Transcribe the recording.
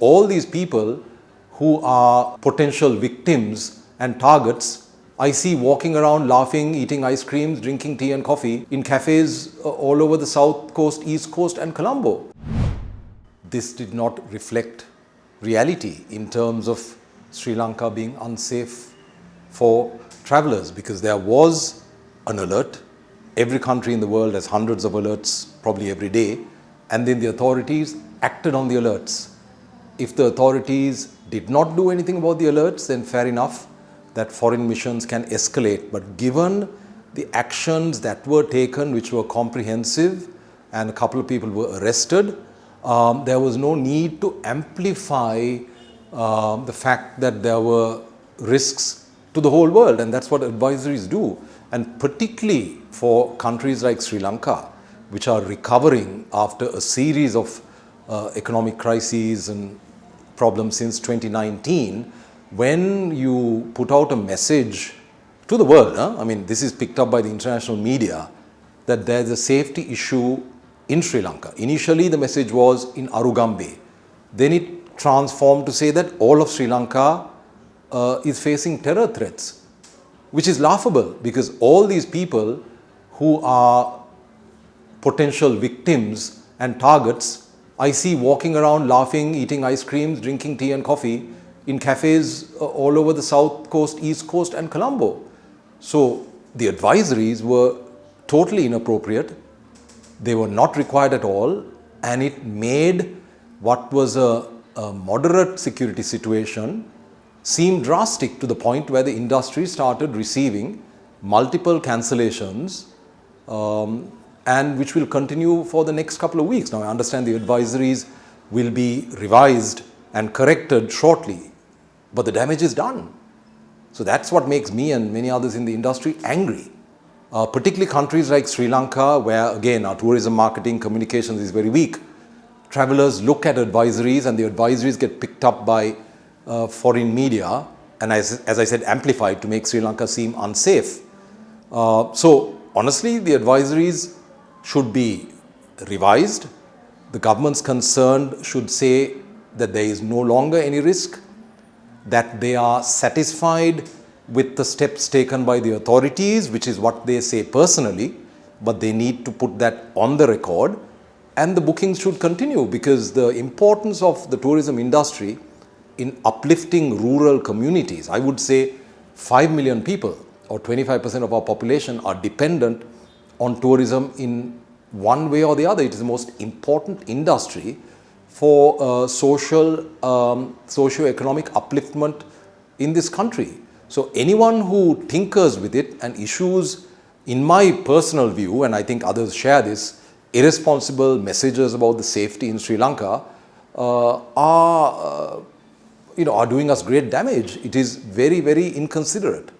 all these people who are potential victims and targets, I see walking around laughing, eating ice creams, drinking tea and coffee in cafes all over the South Coast, East Coast and Colombo. This did not reflect reality in terms of Sri Lanka being unsafe for travelers, because there was an alert. Every country in the world has hundreds of alerts probably every day, and then the authorities acted on the alerts. If the authorities did not do anything about the alerts, then fair enough that foreign missions can escalate. But given the actions that were taken, which were comprehensive, and a couple of people were arrested, there was no need to amplify the fact that there were risks to the whole world, and that's what advisories do. And particularly for countries like Sri Lanka, which are recovering after a series of economic crises and problems since 2019, when you put out a message to the world, I mean, this is picked up by the international media, that there's a safety issue in Sri Lanka. Initially, the message was in Arugambe. Then it transformed to say that all of Sri Lanka is facing terror threats, which is laughable, because all these people who are potential victims and targets, I see walking around laughing, eating ice creams, drinking tea and coffee in cafes all over the South Coast, East Coast and Colombo. So the advisories were totally inappropriate. They were not required at all, and it made what was a moderate security situation seem drastic, to the point where the industry started receiving multiple cancellations, and which will continue for the next couple of weeks. Now, I understand the advisories will be revised and corrected shortly, but the damage is done. So that's what makes me and many others in the industry angry. Particularly countries like Sri Lanka, where again our tourism marketing communications is very weak. Travelers look at advisories, and the advisories get picked up by foreign media, and as I said, amplified to make Sri Lanka seem unsafe. So honestly, the advisories should be revised. The governments concerned should say that there is no longer any risk, that they are satisfied with the steps taken by the authorities, which is what they say personally, but they need to put that on the record, and the bookings should continue, because the importance of the tourism industry in uplifting rural communities, I would say 5 million people or 25% of our population are dependent on tourism in one way or the other. It is the most important industry for socio-economic upliftment in this country. So anyone who tinkers with it and issues, in my personal view, and I think others share this, irresponsible messages about the safety in Sri Lanka are doing us great damage. It is very, very inconsiderate.